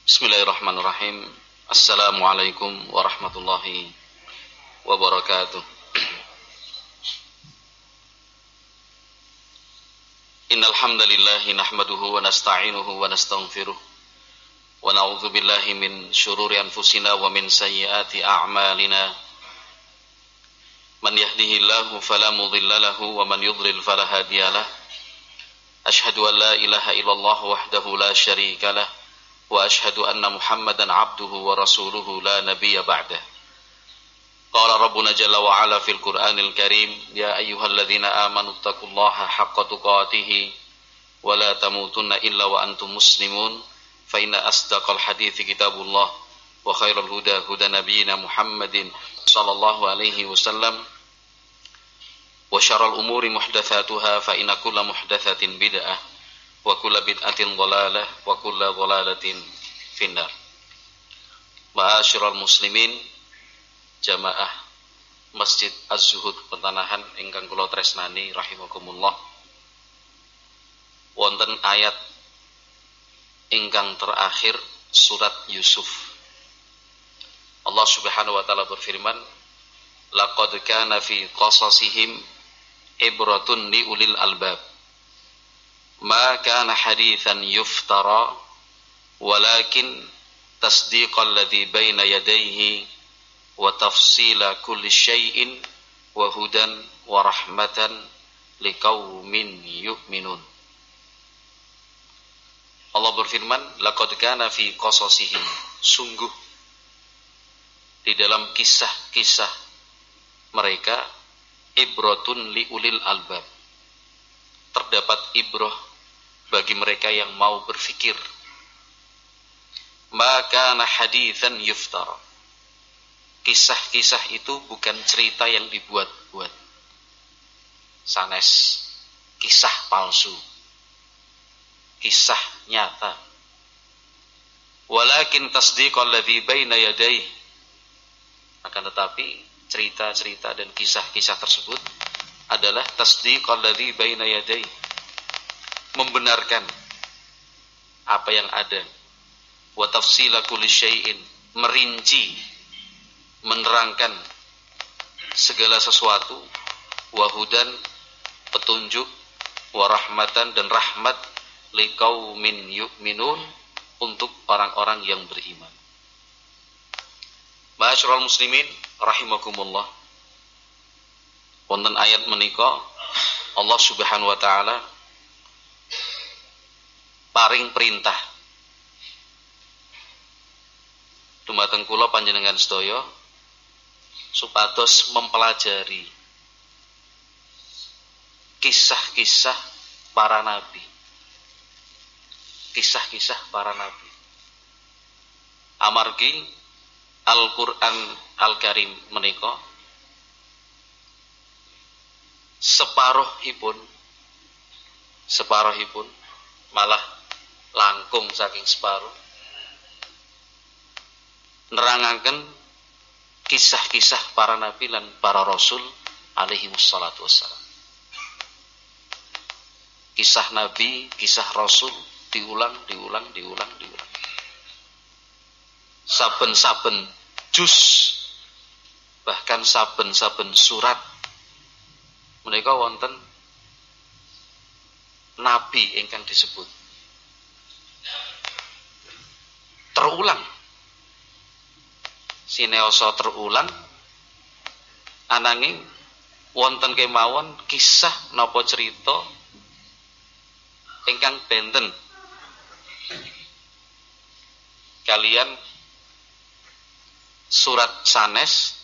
Bismillahirrahmanirrahim. Assalamualaikum warahmatullahi wabarakatuh. Innal hamdalillah nahmaduhu wa nasta'inuhu wa nastaghfiruh wa na'udzu billahi min shururi anfusina wa min sayyiati a'malina. Man yahdihillahu fala mudilla lahu wa man yudlil fala hadiyalah. Ashhadu an la ilaha illallah wahdahu la syarika lah wa ashhadu anna Muhammadan abduhu wa rasuluhu la nabiyya ba'dah. Qala rabbuna jalla wa ala fil Qur'anil Karim, ya ayyuhalladzina amanu taqullaha haqqa tuqatih wa la tamutunna illa wa antum muslimun. Fa inna asdaqal hadithi kitabullah wa khairal huda huda nabiyyina Muhammadin sallallahu alaihi wasallam wa syarrul umuri muhdatsatuha fa inna kulla muhdatsatin bid'ah wa kulla bid'atin dhalalah wa kulla dhalalatin finnar. Ma'asyiral muslimin, jamaah Masjid Az-Zuhud Pentanahan ingkang kula tresnani rahimakumullah. Wonten ayat ingkang terakhir surat Yusuf. Allah Subhanahu wa taala berfirman, laqad kana fi qasasihim ibratun li ulil albab. Ma kana hadithan yuftara walakin tasdiqal ladzi baina yadayhi wa tafsila kulli syai'in wa hudan wa rahmatan liqaumin yu'minun. Allah berfirman, laqad kana fi qasasihim, sungguh di dalam kisah-kisah mereka ibratun li ulil albab, terdapat ibrah bagi mereka yang mau berfikir. Maka haditsan yuftara, kisah-kisah itu bukan cerita yang dibuat-buat, sanes kisah palsu, kisah nyata. Walakin tasdiqal ladzi baina yadayhi, akan tetapi cerita-cerita dan kisah-kisah tersebut adalah tasdiqal ladzi baina yadayhi, membenarkan apa yang ada, wa tafsila kulli syai'in, merinci, menerangkan segala sesuatu, wa hudan, petunjuk, wa rahmatan, dan rahmat, liqaumin yu'minun, untuk orang-orang yang beriman. Ma'asyiral muslimin rahimakumullah. Wonten ayat menika Allah Subhanahu wa taala paring perintah dumateng kula panjenengan sedaya supados mempelajari kisah-kisah para nabi. Kisah-kisah para nabi. Amargi Al-Qur'an Al-Karim menika separuhipun malah langkung saking separuh nerangaken kisah-kisah para nabi lan para rasul alaihi wassalatu wassalam. Kisah nabi, kisah rasul diulang. Saben-saben juz, bahkan saben-saben surat menika wonten nabi ingkang disebut. Terulang, sineoso terulang, ananging wonten kemawon kisah napa cerita ingkang benten kalian surat sanes,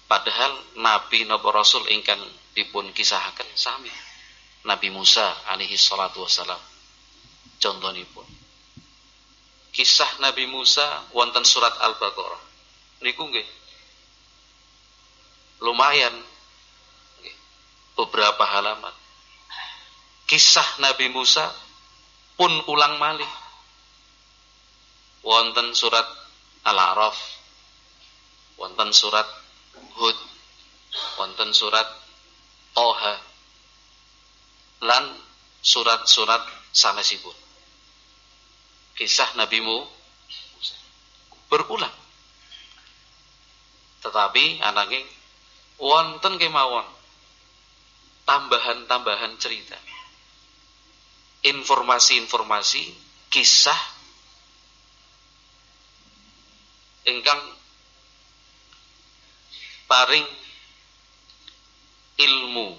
padahal nabi napa rasul ingkang dipun kisahaken sami Nabi Musa alaihi salatu wassalam. Contonipun kisah Nabi Musa wonten surat Al-Baqarah niku nggih lumayan nggih, beberapa halaman. Kisah Nabi Musa pun ulang malih wonten surat Al-A'raf, wonten surat Hud, wonten surat Toha, lan surat-surat sanesipun. Kisah Nabi Musa. berulang. Tetapi ananging wonten kemawon tambahan-tambahan cerita, informasi-informasi, kisah ingkang paring ilmu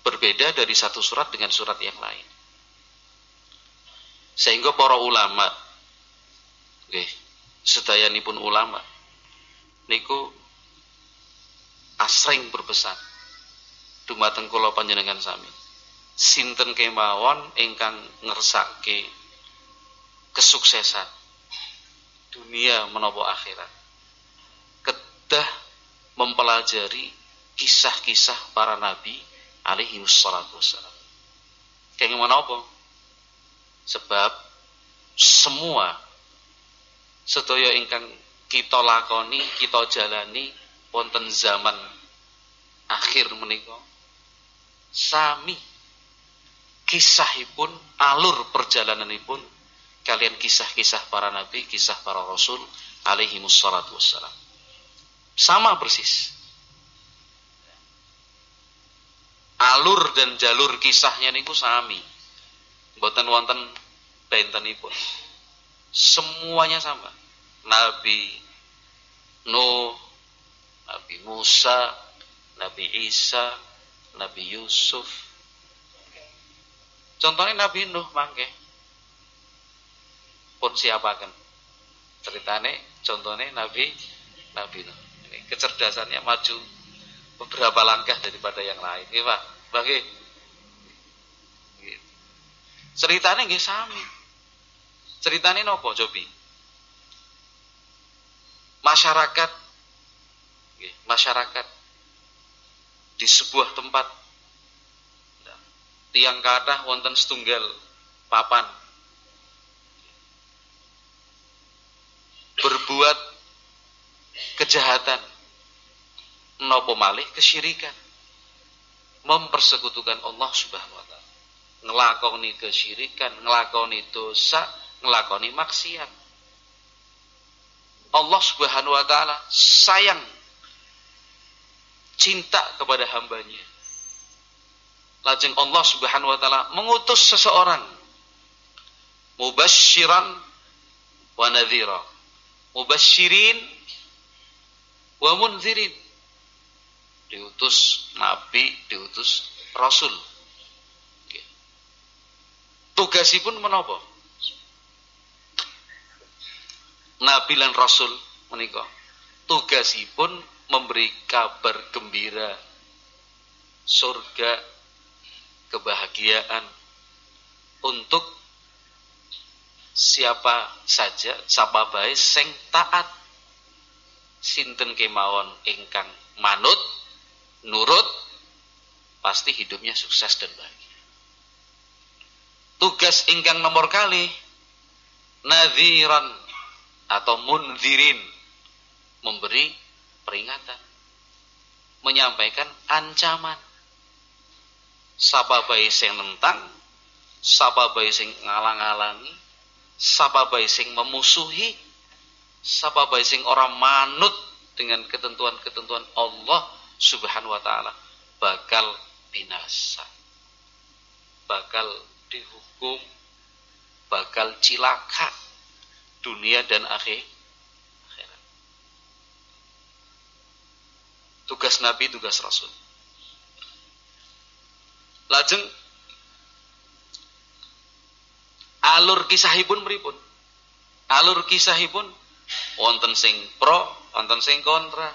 berbeda dari satu surat dengan surat yang lain. Sehingga para ulama, nggih, sedayanipun ulama niku asring berpesan dumateng kula panjenengan sami, sinten kemawon ingkang ngersake kesuksesan dunia menapa akhirat, kedah mempelajari kisah-kisah para nabi alaihi wassalatu wassalam. Kenging menapa? Sebab semua sedaya ingkang kita lakoni, kita jalani wonten zaman akhir menika sami kisahipun, alur perjalananipun kalian kisah-kisah para nabi, kisah para rasul alaihi wassalatu wassalam. Sama persis. Alur dan jalur kisahnya niku sami. Mboten wonten bentenipun. Semuanya sama. Nabi Nuh, Nabi Musa, Nabi Isa, Nabi Yusuf. Contohnya Nabi Nuh mangke. Pun siapaken. Ceritane contohnya Nabi Nuh. Ini kecerdasannya maju beberapa langkah daripada yang lain. Nggih, Pak. Nggih. Ceritane nggih sami. Ceritane napa cobi? Masyarakat di sebuah tempat tiang kathah wonten setunggal papan berbuat kejahatan, napa malih kesyirikan, mempersekutukan Allah Subhanahu wa taala, ngelakoni kesyirikan, ngelakoni dosa, ngelakoni maksiat. Allah Subhanahu wa taala sayang, cinta kepada hambanya. Lajeng Allah Subhanahu wa taala mengutus seseorang mubasysyiran wa nadhira, mubasysyirin wa mundzirin. Diutus nabi, diutus rasul. Tugasipun menapa? Nabi lan rasul menika tugasipun memberi kabar gembira surga, kebahagiaan untuk siapa saja, sapa bae sing taat, sinten kemawon ingkang manut, nurut, pasti hidupnya sukses dan bahagia. Tugas ingkang nomor kali nadhiran atau mundzirin, memberi peringatan, menyampaikan ancaman. Sapa bae sing nentang, sapa bae sing ngalang-alangi, sapa bae sing memusuhi, sapa bae sing ora manut dengan ketentuan-ketentuan Allah Subhanahu wa taala bakal binasa, bakal dihukum, bakal cilaka dunia dan akhirat. Tugas Nabi, tugas Rasul. Lajeng alur kisahipun pripun? Alur kisahipun wonten sing pro, wonten sing kontra.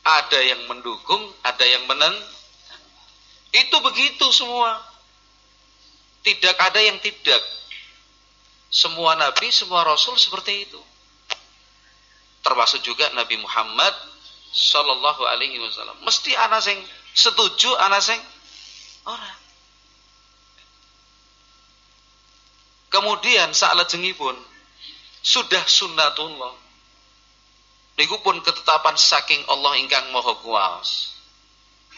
Ada yang mendukung, ada yang itu begitu semua. Tidak ada yang tidak. Semua nabi, semua rasul seperti itu. Termasuk juga Nabi Muhammad sallallahu alaihi wasallam. Mesti ana sing setuju, ana sing ora. Kemudian salajengipun sudah sunnatullah. Niku pun ketetapan saking Allah ingkang Maha Kuwasa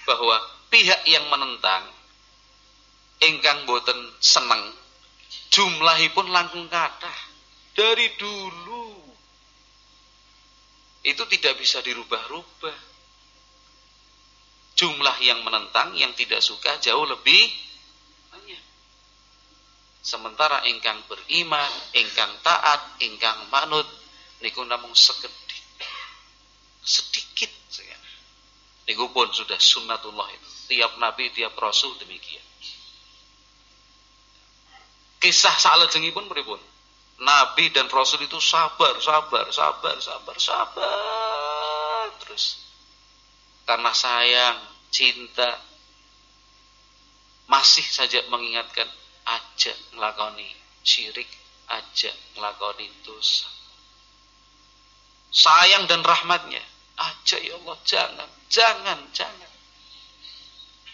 bahwa pihak yang menentang ingkang boten seneng Jumlahipun langkung kathah dari dulu. Itu tidak bisa dirubah-rubah. Jumlah yang menentang, yang tidak suka jauh lebih banyak. Sementara ingkang beriman, ingkang taat, ingkang manut niku namung sekedhik. Sedikit saja. Niku pun sudah sunnatullah itu. Tiap nabi, tiap rasul demikian. Kisah salajengipun pripun? Nabi dan Rasul itu sabar terus. Karena sayang, cinta, masih saja mengingatkan, aja nglakoni syirik, aja nglakoni dosa. Sayang dan rahmatnya, aja ya Allah, jangan.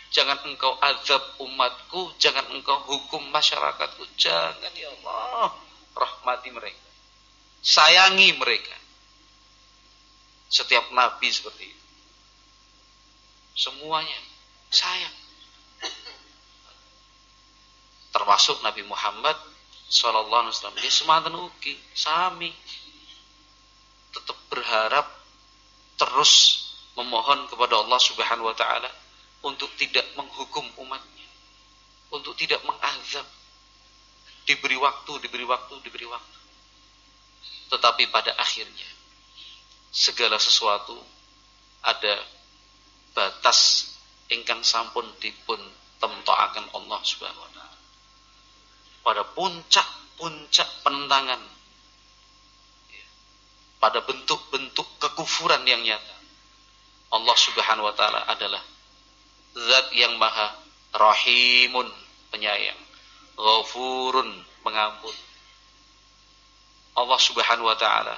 Jangan engkau azab umatku, jangan engkau hukum masyarakatku, jangan ya Allah. Rahmati mereka, sayangi mereka. Setiap nabi seperti itu, semuanya sayang. Termasuk Nabi Muhammad sallallahu alaihi wasallam. Dia semanten ugi sami tetap berharap, terus memohon kepada Allah Subhanahu wa taala untuk tidak menghukum umatnya, untuk tidak mengazab. Diberi waktu. Tetapi pada akhirnya segala sesuatu ada batas ingkang sampun dipun temtokaken Allah Subhanahu wa taala. Pada puncak penentangan, pada bentuk-bentuk kekufuran yang nyata, Allah Subhanahu wa taala adalah zat yang maha rahimun, penyayang, ghafurun, pengampun. Allah Subhanahu wa taala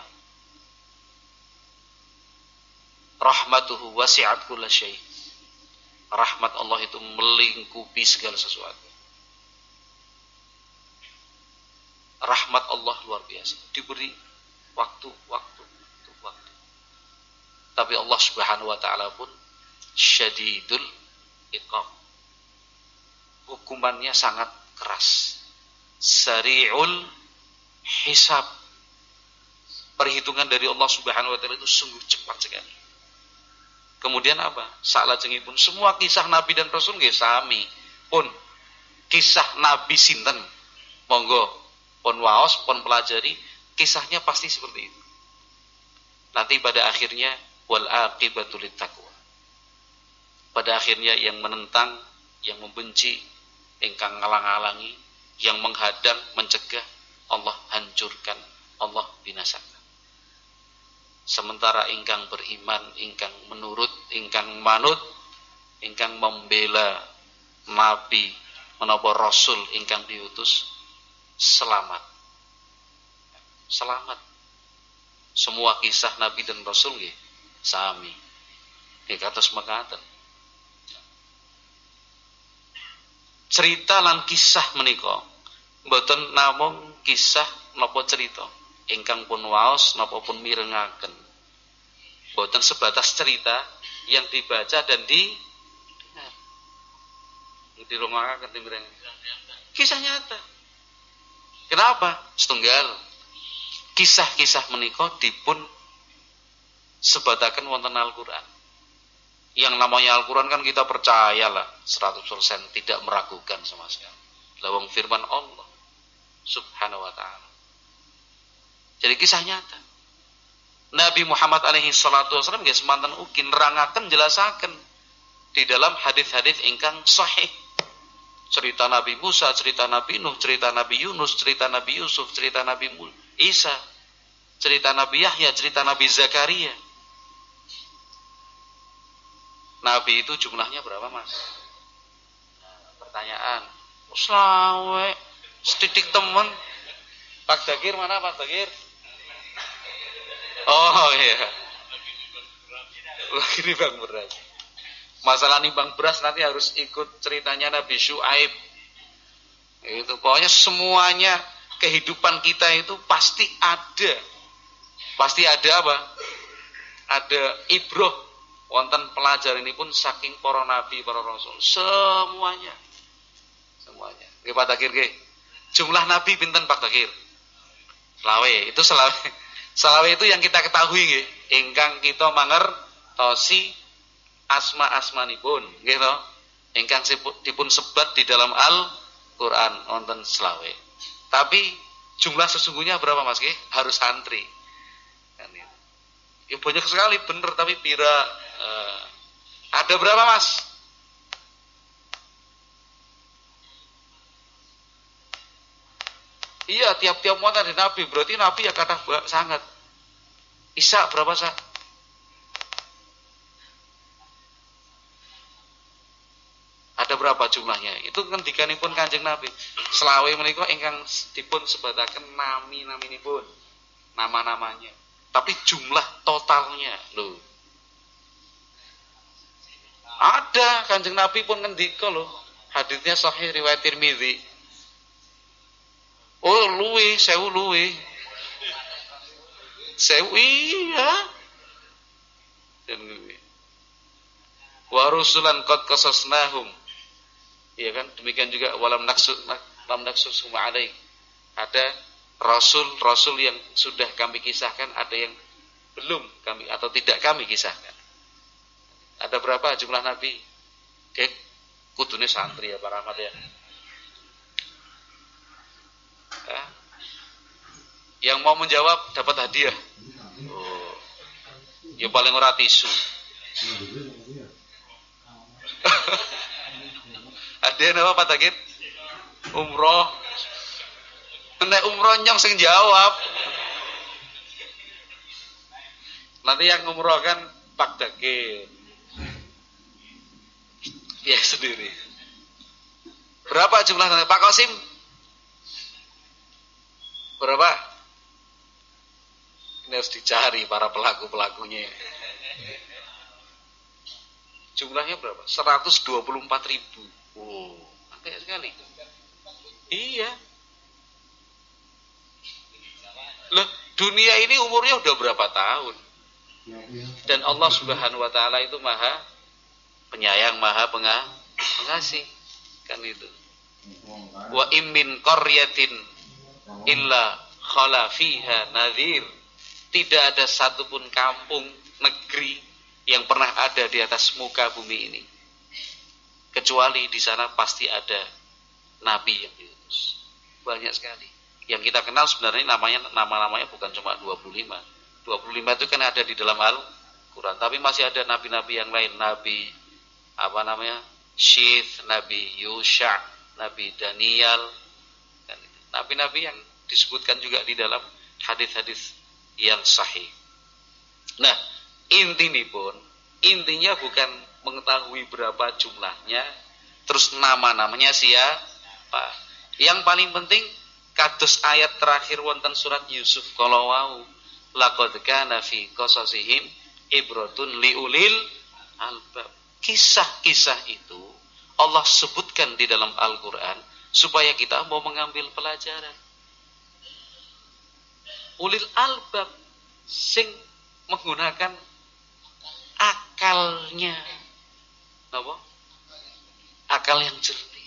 rahmatuhu wasi'at kulla syai'. Rahmat Allah itu melingkupi segala sesuatu. Rahmat Allah luar biasa, diberi waktu. Tapi Allah Subhanahu wa taala pun syadidul iqab. Hukumannya sangat keras. Sari'ul hisab. Perhitungan dari Allah Subhanahu wa taala itu sungguh cepat sekali. Kemudian apa? Salajengipun semua kisah Nabi dan Rasul nggih sami. Pun kisah Nabi sinten? Monggo pun waos, pun pelajari, kisahnya pasti seperti itu. Nanti pada akhirnya wal aqibatul taqwa. Pada akhirnya yang menentang, yang membenci, ingkang ngalang-alangi, yang menghadang, mencegah, Allah hancurkan, Allah binasakan. Sementara ingkang beriman, ingkang menurut, ingkang manut, ingkang membela nabi menapa rasul ingkang diutus, selamat. Semua kisah nabi dan rasul nggih sami. Nggih kados mekaten. Cerita lan kisah menika mboten namung kisah napa cerita ingkang pun waos napa pun mirengaken. Mboten sebatas cerita yang dibaca dan didengar. Dirungokaken mireng. Kisah nyata. Kenapa? Setunggal kisah-kisah menika dipun sebataken wonten Al-Qur'an. Yang namanya Al-Qur'an kan kita percayalah 100% tidak meragukan sama sekali. Lawang firman Allah Subhanahu wa taala. Jadi kisah nyata. Nabi Muhammad alaihi salatu wasallam nggih semanten ugi nerangaken jelasaken di dalam hadis-hadis ingkang sahih. Cerita Nabi Musa, cerita Nabi Nuh, cerita Nabi Yunus, cerita Nabi Yusuf, cerita Nabi Isa, cerita Nabi Yahya, cerita Nabi Zakaria. Nabi itu jumlahnya berapa, Mas? Pertanyaan. Selawe, setitik temen. Pak Dagir mana Pak Dagir? Oh iya. Lagi nimbang beras. Masalah nimbang beras nanti harus ikut ceritanya Nabi Syuaib. Itu pokoknya semuanya kehidupan kita itu pasti ada. Pasti ada apa? Ada ibroh. Wonten pelajaran ini pun saking para nabi, para rasul. Semuanya. Nggih Pak Dagir nggih. Jumlah nabi pinten Pak Bakir? Selawe. Itu selawe. Selawe itu yang kita ketahui nggih. Ingkang kita mangertosi asma-asmanipun, nggih to? Ingkang dipun sebat di dalam Al-Qur'an wonten selawe. Tapi jumlah sesungguhnya berapa Mas nggih? Harus santri. Kan itu. Ya banyak sekali bener tapi pira ada berapa Mas? Iya, tiap-tiap mau ada nabi, berarti nabi ya kata sangat. Isa berapa Sa? Ada berapa jumlahnya? Itu ngendikanipun Kanjeng Nabi. Selawe menika ingkang dipun sebataken nami-naminipun, nama-namanya. Tapi jumlah totalnya loh. Ada Kanjeng Nabi pun ngendika loh. Hadisnya sahih riwayat Tirmidzi. Oh luwe, sewu luwe. Sewu iya. Dan luwe. Wa rusulan qad qasasnahum. Iya kan? Demikian juga walam naksus alaik. Ada rasul-rasul yang sudah kami kisahkan, ada yang belum kami atau tidak kami kisahkan. Ada berapa jumlah nabi? Oke, kudune santri ya Pak Rahmat ya. Yang mau menjawab dapat hadiah. Oh. Ya paling ora tisu. Hadiah apa Pak Tagir? Umroh. Nek umroh nyong sing jawab. Nanti yang umroh kan Pak Tagir. Ya sendiri. Berapa jumlah Pak Qasim? Berapa? Ini harus dicari para pelaku-pelakunya. Jumlahnya berapa? 124.000. Oh, banyak sekali. Iya. Loh, dunia ini umurnya udah berapa tahun? Dan Allah Subhanahu wa taala itu Maha Penyayang, Maha Pengasih. Kan itu. Wa immin qaryatin illa khala fiha nadhir. Tidak ada satupun kampung, negeri yang pernah ada di atas muka bumi ini kecuali di sana pasti ada nabi yang diutus. Banyak sekali. Yang kita kenal sebenarnya nama-namanya bukan cuma 25. 25 itu kan ada di dalam Al-Qur'an, tapi masih ada nabi-nabi yang lain, nabi Syith, nabi Yusha, nabi Daniel, nabi-nabi yang disebutkan juga di dalam hadis-hadis yang sahih. Nah, intinya bukan mengetahui berapa jumlahnya, terus nama-namanya siapa. Yang paling penting kados ayat terakhir wonten surat Yusuf kalau wau laqad kana fi qasasihim ibratun liulil albab. Kisah-kisah itu Allah sebutkan di dalam Al-Qur'an supaya kita mau mengambil pelajaran. Ulil albab sing menggunakan akalnya. Apa? Akal yang jernih.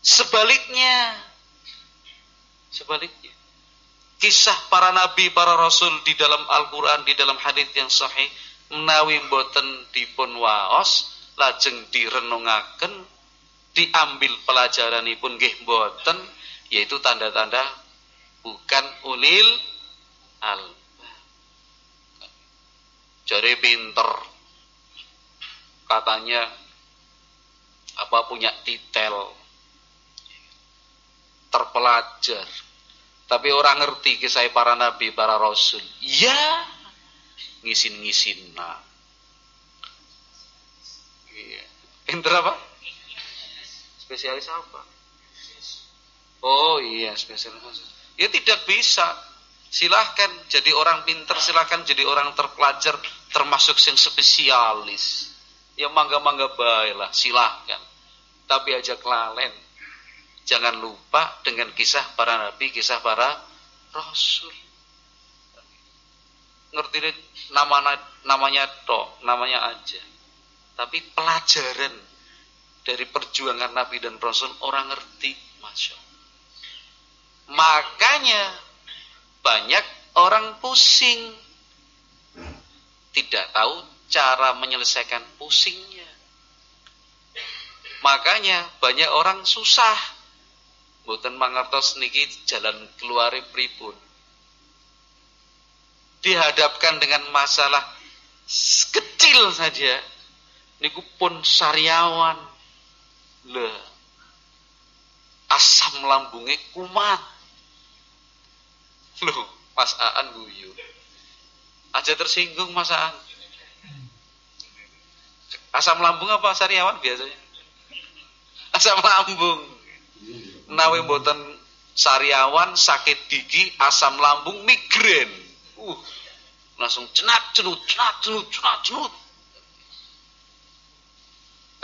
Sebaliknya kisah para nabi, para rasul di dalam Al-Qur'an, di dalam hadis yang sahih menawi mboten dipun waos lajeng direnungaken, diambil pelajaranipun nggih mboten, yaitu tanda-tanda bukan ulil albab. Jare pinter katanya punya titel, terpelajar, tapi orang ngerti kisah para nabi, para rasul. Ya, ngisin-ngisin. Nah, iya. Pinter apa? Spesialis apa? Oh iya, spesialis. Ya tidak bisa. Silahkan jadi orang pinter, silahkan jadi orang terpelajar, termasuk yang spesialis. Ya mangga-mangga baiklah, silahkan. Tapi aja kelalen. Jangan lupa dengan kisah para nabi, kisah para rasul. Ngerti namanya aja. Tapi pelajaran dari perjuangan Nabi dan Rasul, orang ngerti, Masya Allah. Makanya banyak orang pusing, tidak tahu cara menyelesaikan pusingnya. Makanya banyak orang susah, mboten mangertos niki jalan keluare pripun. Dihadapkan dengan masalah kecil saja, niku pun sariawan. Lah, asam lambungnya kumat. Loh, Mas Aan guyu. Aja tersinggung Mas Aan. Asam lambung apa sariawan biasanya? Asam lambung. Nawe mboten sariawan, sakit gigi, asam lambung, migrain. Langsung cenat cenut.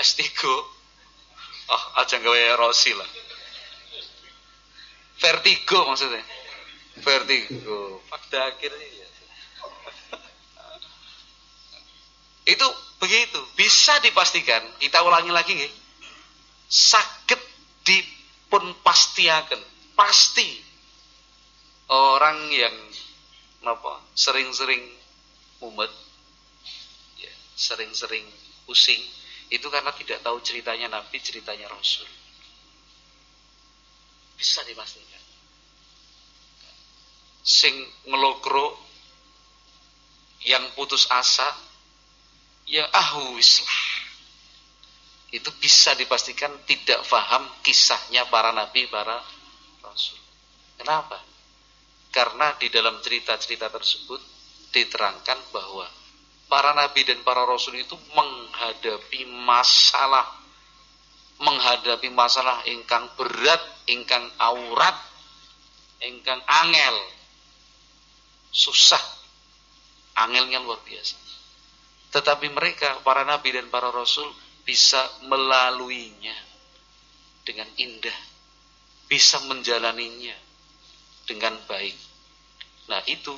Estigo. Oh, aja gawe erosi lah. Vertigo maksudnya. Vertigo. Pada akhirnya itu begitu. Bisa dipastikan, kita ulangi lagi nggih. Saged dipun pastiaken. Pasti orang yang sering-sering mumet, ya, sering-sering pusing, itu karena tidak tahu ceritanya Nabi, ceritanya Rasul. Bisa dipastikan. Sing ngelokro, yang putus asa, ya wislah. Itu bisa dipastikan tidak paham kisahnya para Nabi, para Rasul. Kenapa? Karena di dalam cerita-cerita tersebut diterangkan bahwa para Nabi dan para Rasul itu menghadapi masalah ingkang berat, ingkang aurat, ingkang angel, susah, angelnya luar biasa. Tetapi mereka, para Nabi dan para Rasul, bisa melaluinya dengan indah, bisa menjalaninya dengan baik. Nah itu,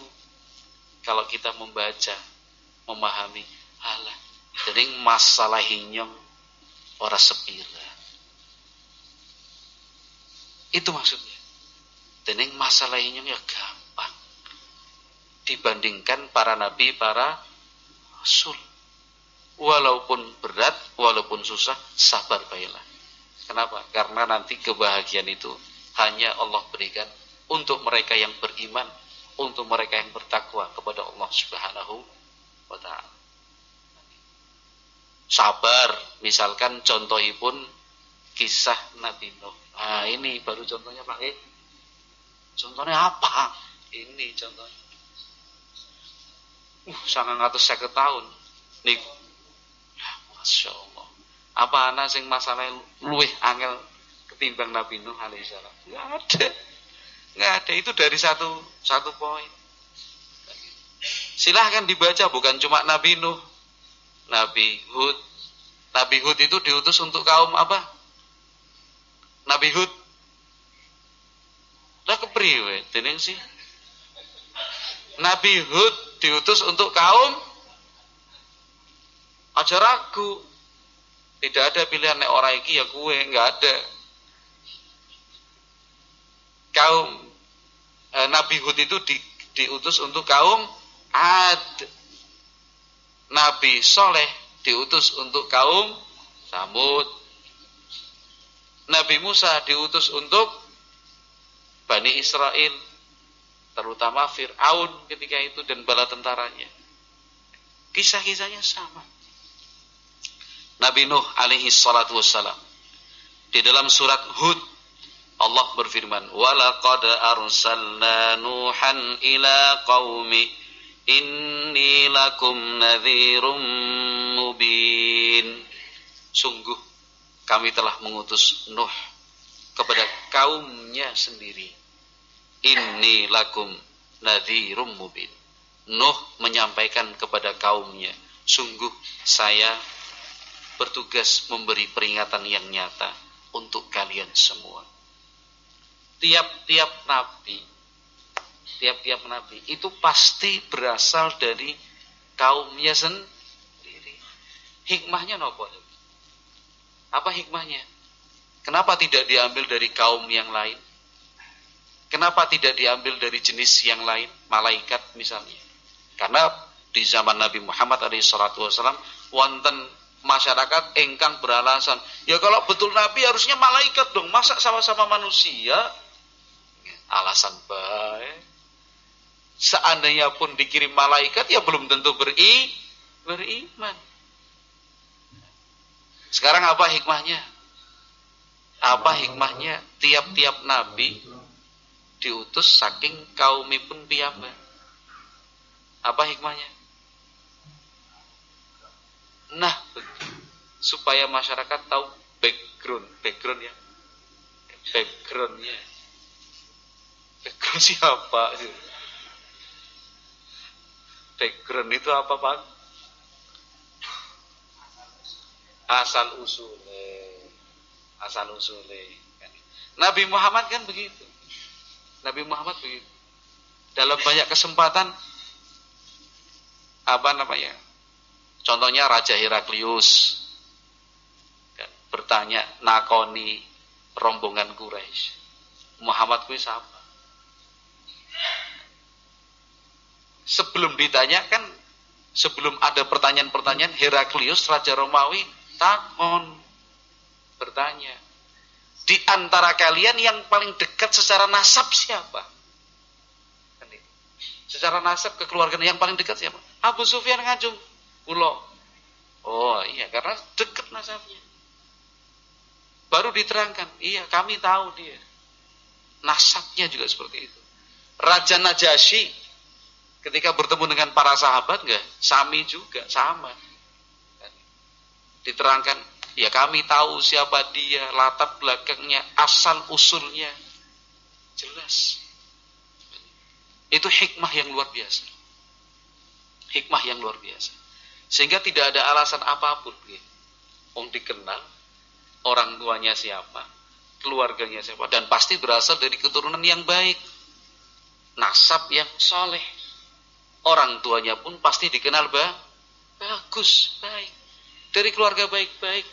kalau kita membaca, memahami, alah, jadi masalah hinyong ora sepira. Itu maksudnya. Jadi masalah hinyong ya gampang dibandingkan para nabi, para rasul. Walaupun berat, walaupun susah, sabar baiklah. Kenapa? Karena nanti kebahagiaan itu hanya Allah berikan untuk mereka yang beriman, untuk mereka yang bertakwa kepada Allah Subhanahu wa ta'ala. Sabar, misalkan contohipun kisah Nabi Nuh. Nah ini baru contohnya Pak. Contohnya apa? Ini contohnya. 950 tahun. Nih, Masya Allah. Apa anak sing masalah luwih angel ketimbang Nabi Nuh alaihissalam? Nggak ada. Itu dari satu poin. Silahkan dibaca, bukan cuma Nabi Nuh, Nabi Hud. Nabi Hud itu diutus untuk kaum apa? Nabi Hud. Lah kepriwe dening sih? Nabi Hud diutus untuk kaum, aja ragu. Tidak ada pilihan nek ora iki ya kuwe, enggak ada. Kaum Nabi Hud itu diutus untuk kaum Ad. Nabi Soleh diutus untuk kaum Samud. Nabi Musa diutus untuk Bani Israel, terutama Fir'aun ketika itu dan bala tentaranya. Kisah-kisahnya sama. Nabi Nuh alaihi salatu wassalam, di dalam surat Hud Allah berfirman, "Walaqad arsalna Nuhan ila qaumi inni lakum nadhirum mubin." Sungguh kami telah mengutus Nuh kepada kaumnya sendiri. Inni lakum nadhirum mubin. Nuh menyampaikan kepada kaumnya, sungguh saya bertugas memberi peringatan yang nyata untuk kalian semua. Tiap-tiap nabi itu pasti berasal dari kaumnya sendiri. Hikmahnya nopo? Apa hikmahnya? Kenapa tidak diambil dari kaum yang lain? Kenapa tidak diambil dari jenis yang lain? Malaikat misalnya. Karena di zaman Nabi Muhammad SAW wonten masyarakat engkang beralasan, ya kalau betul Nabi harusnya malaikat dong, masa sama-sama manusia? Alasan baik. Seandainya pun dikirim malaikat, ya belum tentu beriman. Sekarang apa hikmahnya? Apa hikmahnya tiap-tiap nabi diutus saking kaumipun piyambak? Apa hikmahnya? Nah, supaya masyarakat tahu background ya. Backgroundnya. Background siapa? Background itu apa, Pak? Asal usulnya. Nabi Muhammad kan begitu. Nabi Muhammad begitu. Dalam banyak kesempatan contohnya Raja Heraklius bertanya, nakoni rombongan Quraisy, Muhammad kuwi siapa? Sebelum ditanyakan, sebelum ada pertanyaan-pertanyaan, Heraklius Raja Romawi bertanya, di antara kalian yang paling dekat secara nasab siapa? Secara nasab kekeluargaan yang paling dekat siapa? Abu Sufyan ngajung kula. Oh iya, karena dekat nasabnya. Baru diterangkan, iya kami tahu dia. Nasabnya juga seperti itu. Raja Najasyi ketika bertemu dengan para sahabat sami juga, sama. Diterangkan, ya kami tahu siapa dia, latar belakangnya, asal usulnya. Jelas. Itu hikmah yang luar biasa. Hikmah yang luar biasa. Sehingga tidak ada alasan apapun. Dikenal, orang tuanya siapa, keluarganya siapa, dan pasti berasal dari keturunan yang baik. Nasab yang soleh. Orang tuanya pun pasti dikenal bagus, baik. Dari keluarga baik-baik,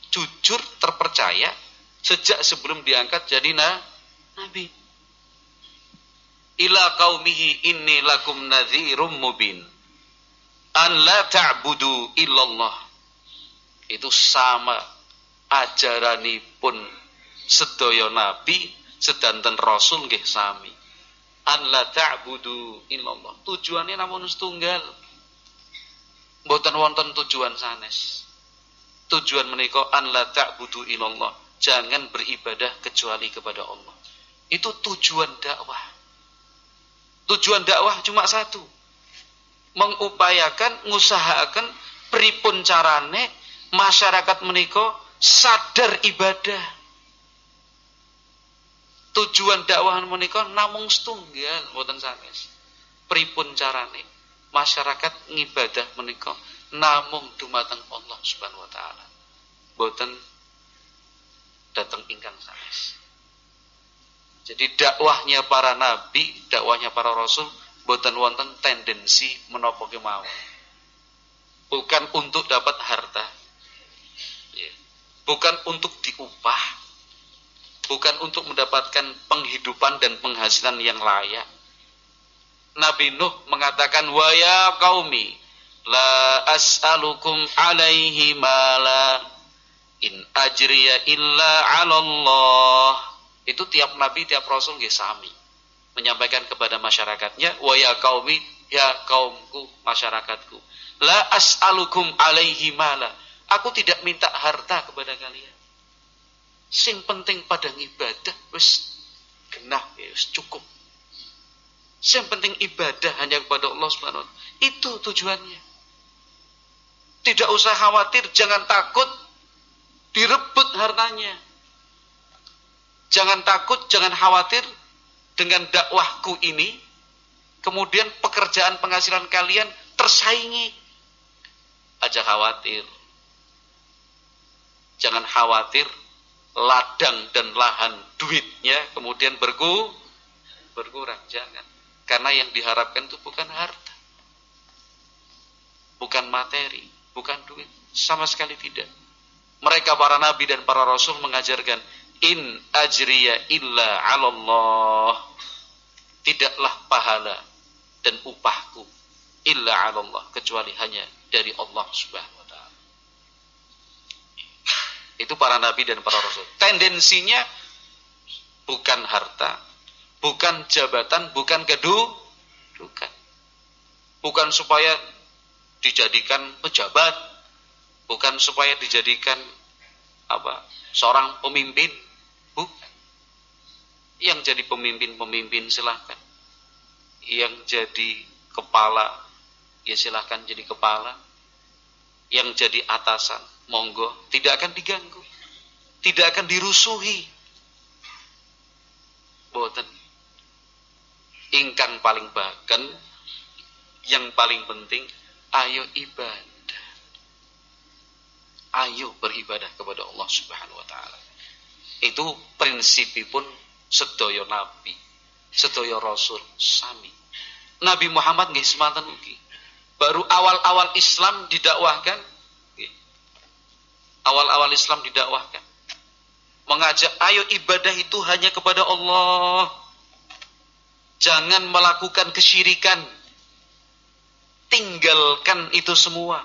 jujur, terpercaya, sejak sebelum diangkat jadi nabi. Ila qaumihi inni lakum nadhirum mubin an la ta'budu illallah. Itu sama ajaranipun sedaya nabi sedanten rasul nggih sami. An la ta'budu illallah. Tujuannya namun setunggal. Mboten wonten tujuan sanes. Tujuan menika an la ta'budu illallah. Jangan beribadah kecuali kepada Allah. Itu tujuan dakwah. Tujuan dakwah cuma satu. Mengupayakan, ngusahakan pripun carane masyarakat menika sadar ibadah. Tujuan dakwah menika namung setunggal, mboten sanes. Pripun carane masyarakat ngibadah menika namung dumateng Allah Subhanahu wa taala. Mboten dateng ingkang sanes. Jadi dakwahnya para nabi, dakwahnya para rasul boten wonten tendensi menapa kemawon. Bukan untuk dapat harta. Bukan untuk diupah. Bukan untuk mendapatkan penghidupan dan penghasilan yang layak. Nabi Nuh mengatakan, wa ya qaumi la as'alukum alaihi mala in ajriya illa 'ala Allah. Itu tiap nabi, tiap rasul nggih sami menyampaikan kepada masyarakatnya, wa ya qaumi, ya kaumku, masyarakatku, la as'alukum alaihi mala. Aku tidak minta harta kepada kalian. Sing penting pada ibadah wis genah, wis cukup. Sing penting ibadah hanya kepada Allah Subhanahu wa taala. Itu tujuannya. Tidak usah khawatir, jangan takut direbut hartanya. Jangan takut, jangan khawatir dengan dakwahku ini, kemudian pekerjaan penghasilan kalian tersaingi. Aja khawatir. Jangan khawatir ladang dan lahan duitnya kemudian berkurang. Jangan. Karena yang diharapkan itu bukan harta. Bukan materi, bukan duit. Sama sekali tidak. Mereka para nabi dan para rasul mengajarkan, in ajriya illa 'ala Allah. Tidaklah pahala dan upahku illa 'ala Allah, kecuali hanya dari Allah Subhanahu wa taala. Itu para nabi dan para rasul. Tendensinya bukan harta, bukan jabatan, bukan kedudukan. Bukan supaya dijadikan pejabat, bukan supaya dijadikan seorang pemimpin, bukan. Yang jadi pemimpin silahkan. Yang jadi kepala, ya silahkan jadi kepala. Yang jadi atasan, monggo, tidak akan diganggu, tidak akan dirusuhi. Boten. Ingkang paling baken, yang paling penting, ayo ibadah. Ayo beribadah kepada Allah Subhanahu wa taala. Itu prinsipipun sedaya nabi, sedaya rasul sami. Nabi Muhammad nggih semanten ugi. Baru awal-awal Islam didakwahkan. Awal-awal Islam didakwahkan. Mengajak ayo ibadah itu hanya kepada Allah. Jangan melakukan kesyirikan. Tinggalkan itu semua.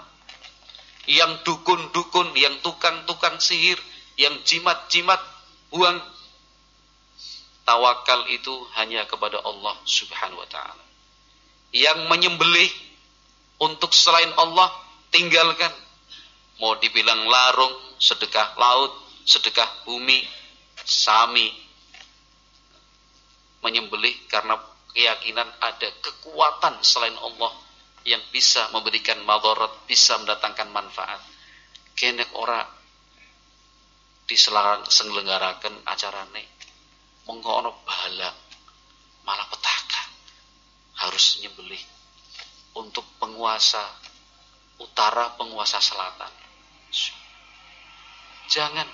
Yang dukun-dukun, yang tukang-tukang sihir, yang jimat-jimat, buang. Tawakal itu hanya kepada Allah Subhanahu wa taala. Yang menyembelih untuk selain Allah, tinggalkan. Mau dibilang larung, sedekah laut, sedekah bumi, sami. Menyembelih karena keyakinan ada kekuatan selain Allah yang bisa memberikan madarat, bisa mendatangkan manfaat. Kenek ora diselenggarakan acarane mengko ana bahala malah petaka harus nyembelih untuk penguasa utara, penguasa selatan. Jangan,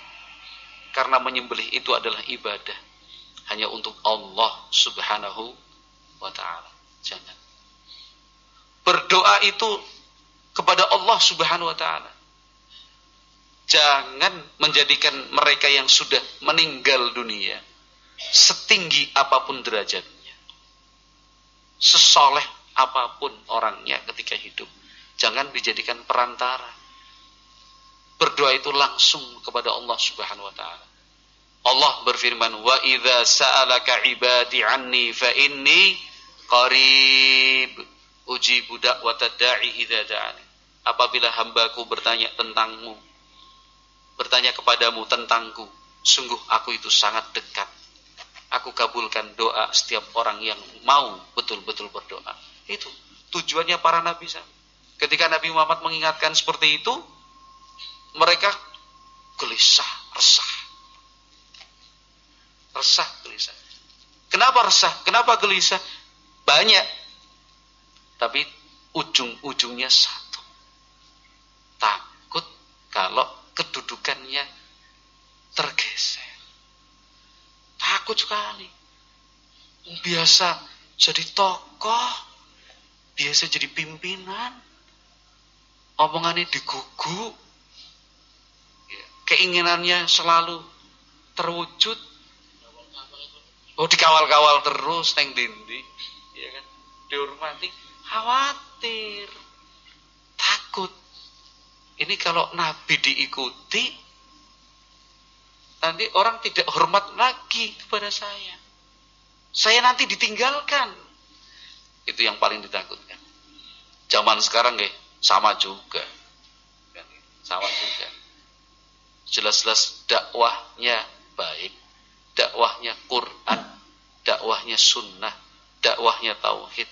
karena menyembelih itu adalah ibadah hanya untuk Allah Subhanahu wa taala. Jangan. Berdoa itu kepada Allah Subhanahu wa taala. Jangan menjadikan mereka yang sudah meninggal dunia setinggi apapun derajatnya, sesoleh apapun orangnya ketika hidup, jangan dijadikan perantara. Berdoa itu langsung kepada Allah Subhanahu wa taala. Allah berfirman, "Wa idza sa'alaka 'ibadi 'anni fa inni qarib ujibu da'watad da'i idza da'ani." Apabila hambaku bertanya tentangmu, bertanya kepadamu tentangku, sungguh aku itu sangat dekat. Aku kabulkan doa setiap orang yang mau betul-betul berdoa. Itu tujuannya para nabi. Ketika Nabi Muhammad mengingatkan seperti itu, mereka gelisah, resah, gelisah. Kenapa resah? Kenapa gelisah? Banyak, tapi ujung-ujungnya satu. Takut kalau kedudukannya tergeser. Takut sekali. Biasa jadi tokoh, biasa jadi pimpinan, omongannya digugu, keinginannya selalu terwujud. Oh, dikawal-kawal terus neng dindi, ya kan? Dihormati, khawatir, takut. Ini kalau Nabi diikuti, nanti orang tidak hormat lagi kepada saya. Saya nanti ditinggalkan. Itu yang paling ditakutkan. Zaman sekarang sama juga. Sama juga. Jelas-jelas dakwahnya baik, dakwahnya Quran, dakwahnya sunnah, dakwahnya tauhid.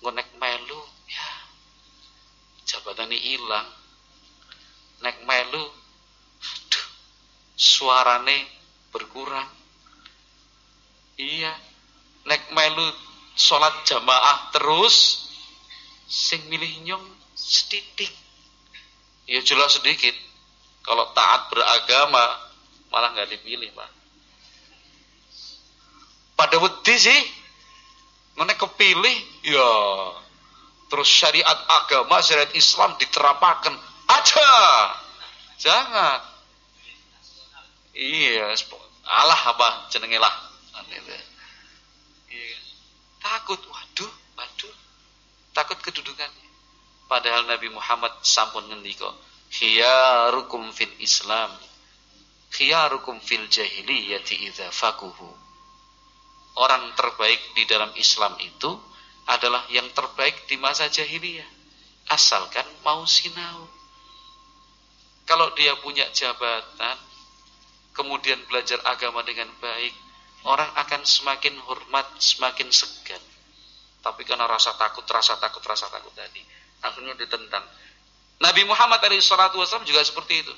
Ngonek melu, ya jabatannya hilang. Nek melu, aduh, suarane berkurang. Iya, nek melu sholat jamaah terus, sing milih nyong sedidik. Ya jelas sedikit. Kalau taat beragama malah nggak dipilih, Pak. Pada wedi sih, nek kepilih, ya terus syariat agama, syariat Islam diterapkan. Ada Jangan. Iya, alah apa jenenge lah. Iya. Takut, waduh. Takut kedudukannya. Padahal Nabi Muhammad sampun ngendika, khiyarukum fil Islam, khiyarukum fil jahiliyati idza faquhu. Orang terbaik di dalam Islam itu adalah yang terbaik di masa jahiliyah, asalkan mau sinau. Kalau dia punya jabatan, kemudian belajar agama dengan baik, orang akan semakin hormat, semakin segan. Tapi karena rasa takut tadi, akhirnya ditentang. Nabi Muhammad SAW juga seperti itu.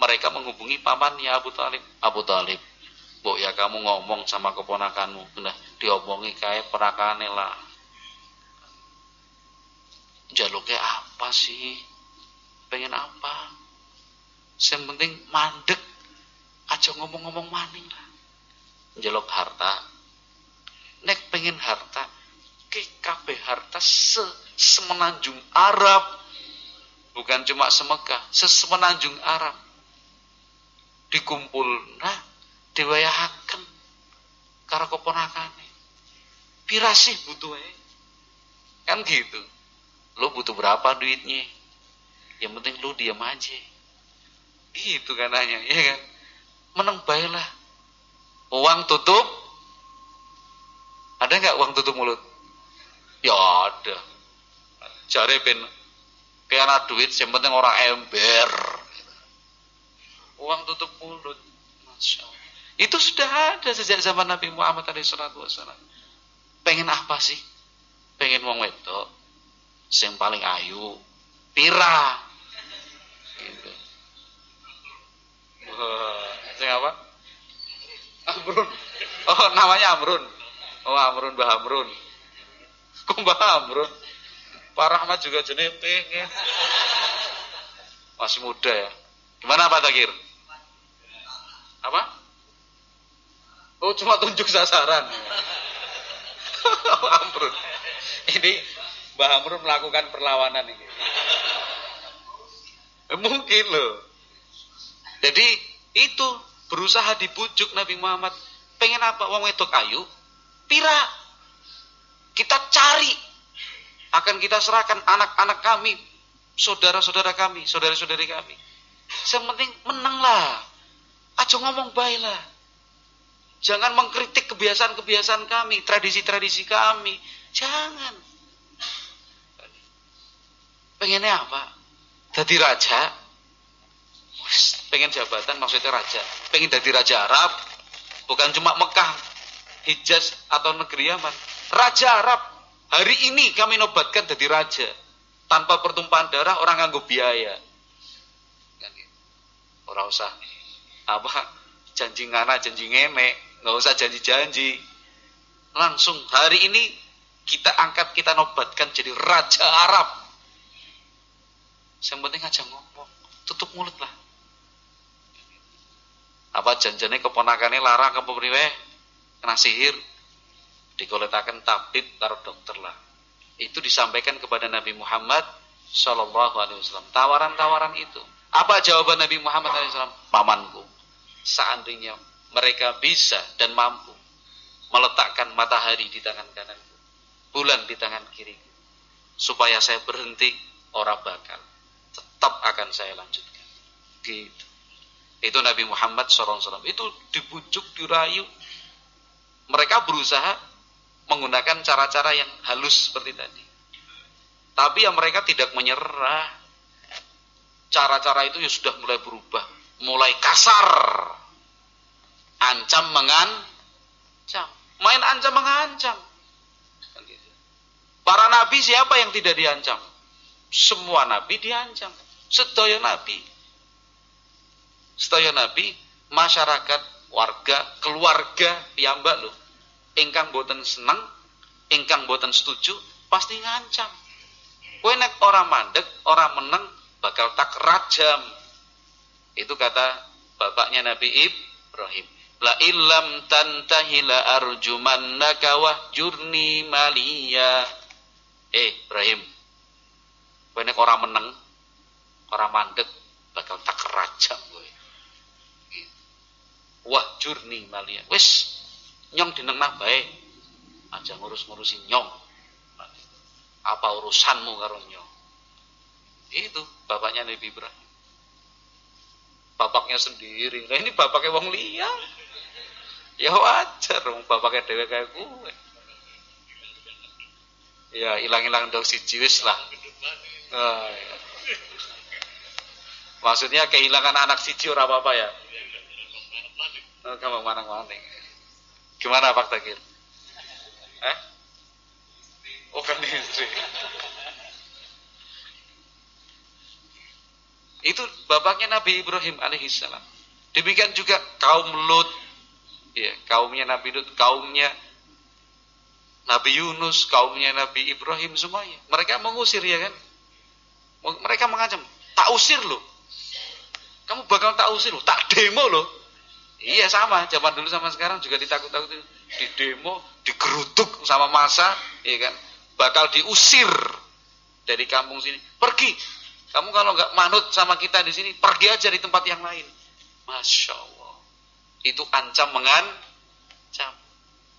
Mereka menghubungi pamannya Abu Talib, "Mbok ya kamu ngomong sama keponakanmu." Nah, diomongi kayak perakane lah. Jaluknya apa sih? Pengen apa? Yang penting mandek, aja ngomong-ngomong maning lah. Jaluk harta. Nek pengen harta, kabeh harta semenanjung Arab, bukan cuma semekah, semenanjung Arab dikumpul, nah diwayahaken karo keponakane. Pirasih butuh kan gitu. Lo butuh berapa duitnya? Yang penting lo diam aja. Gitu kan hanya, ya kan? Meneng baiklah. Uang tutup. Ada nggak uang tutup mulut? Ya ada. Jare ben kena duit, yang penting orang ember. Uang tutup mulut. Masya Allah. Itu sudah ada sejak zaman Nabi Muhammad SAW. Pengen apa sih? Pengen wong wedok sing paling ayu, pira. Gitu. Sing apa? Amrun. Oh, namanya Amrun. Oh, Amrun, Mbah Amrun. Kok Mbah Amrun? Pak Rahmat juga jenis pengen. Masih muda ya. Gimana Pak Takir? Apa? Oh, cuma tunjuk sasaran. Amrun. Ini Mbah Amrun melakukan perlawanan ini. Mungkin loh. Jadi itu berusaha dibujuk Nabi Muhammad. Pengen apa? Wong wedok ayu, pira. Kita cari. Akan kita serahkan anak-anak kami, saudara-saudara kami, saudara-saudari kami. Yang penting menang lah. Aja ngomong baik lah. Jangan mengkritik kebiasaan-kebiasaan kami, tradisi-tradisi kami. Jangan. Pengennya apa? Jadi raja. Pengen jabatan maksudnya raja. Pengen jadi raja Arab. Bukan cuma Mekah, Hijaz atau negeri Yaman. Raja Arab. Hari ini kami nobatkan jadi raja. Tanpa pertumpahan darah, orang nganggo biaya. Orang usah apa janji ngana, janji ngemek, nggak usah janji-janji. Langsung hari ini kita angkat, kita nobatkan jadi raja Arab. Yang penting aja ngomong, tutup mulut lah. Apa janjane keponakannya larang ke priwe, kena sihir, dikoletakan tabib karo dokter lah. Itu disampaikan kepada Nabi Muhammad Shallallahu Alaihi Wasallam. Tawaran-tawaran itu. Apa jawaban Nabi Muhammad SAW? Pamanku, seandainya mereka bisa dan mampu meletakkan matahari di tangan kananku, bulan di tangan kiriku, supaya saya berhenti, ora bakal, tetap akan saya lanjutkan. Gitu. Itu Nabi Muhammad SAW. Itu dibujuk, dirayu. Mereka berusaha menggunakan cara-cara yang halus seperti tadi. Tapi yang mereka tidak menyerah. Cara-cara itu ya sudah mulai berubah. Mulai kasar. Ancam mengancam. Main ancam mengancam. Para nabi siapa yang tidak diancam? Semua nabi diancam. Sedaya nabi. Sedaya nabi, masyarakat, warga, keluarga piyambak lho. Ingkang boten seneng, ingkang boten setuju, pasti ngancam. Kowe nek ora mandeg, ora meneng, bakal tak rajam. Itu kata bapaknya Nabi Ibrahim. La illam tantahi la arjumannaka wahjurni maliya. Ibrahim, kowe nek ora meneng, ora mandeg, bakal tak rajam kowe. Wah jurni malia. Wis nyong dinengnah bae. Aja ngurus-ngurusin nyong. Apa urusanmu karo nyong? Itu bapaknya Nabi Ibrahim. Bapaknya sendiri. Nah ini bapaknya wong liya. Ya wajar wong bapaknya dhewe kaya kowe. Ya ilang-ilang dong siji wis lah. Oh, ya. Maksudnya kehilangan anak siji ora apa-apa ya. Gampang manang-maning. Gimana Pak Takir? Oh kan istri. Itu bapaknya Nabi Ibrahim alaihissalam. Demikian juga kaum Lut, ya, kaumnya Nabi Lut, kaumnya Nabi Yunus, kaumnya Nabi Ibrahim semuanya. Mereka mengusir ya kan? Mereka mengancam, tak usir loh. Kamu bakal tak usir loh, tak demo loh. Iya sama, zaman dulu sama sekarang juga ditakut-takutin, di demo, digeruduk sama massa, ya kan? Bakal diusir dari kampung sini. Pergi. Kamu kalau nggak manut sama kita di sini, pergi aja di tempat yang lain. Masya Allah. Itu ancam mengancam.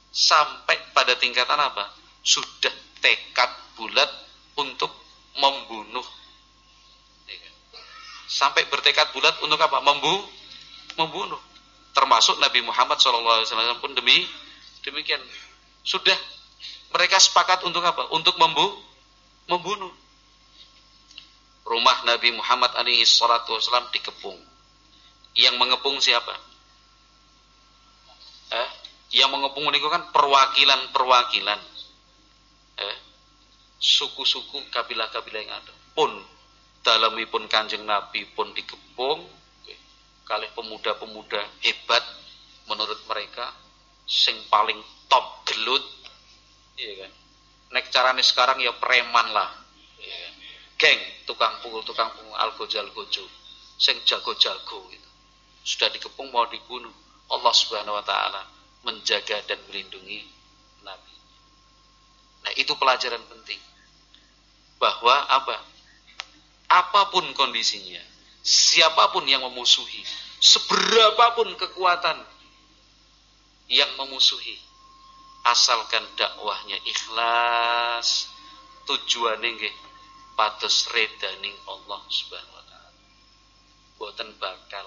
Sampai pada tingkatan apa? Sudah tekad bulat untuk membunuh. Sampai bertekad bulat untuk apa? Membunuh. Termasuk Nabi Muhammad SAW pun demikian. Sudah mereka sepakat untuk apa? Untuk membunuh. Rumah Nabi Muhammad SAW dikepung. Yang mengepung siapa? Yang mengepung itu kan perwakilan-perwakilan. Suku-suku, kabilah-kabilah yang ada. Pun dalamipun Kanjeng Nabi pun dikepung. Kalih pemuda-pemuda hebat menurut mereka, sing paling top gelut. Iya kan? Nek carane sekarang ya preman lah. Iya. Geng, tukang pukul algojo, sing jago-jago gitu. Sudah dikepung mau dibunuh. Allah Subhanahu wa taala menjaga dan melindungi Nabi. Nah, itu pelajaran penting. Bahwa apa? Apapun kondisinya, siapapun yang memusuhi, seberapapun kekuatan yang memusuhi, asalkan dakwahnya ikhlas, tujuannya nggih pados redaning Allah Subhanahu wa taala. Boten bakal,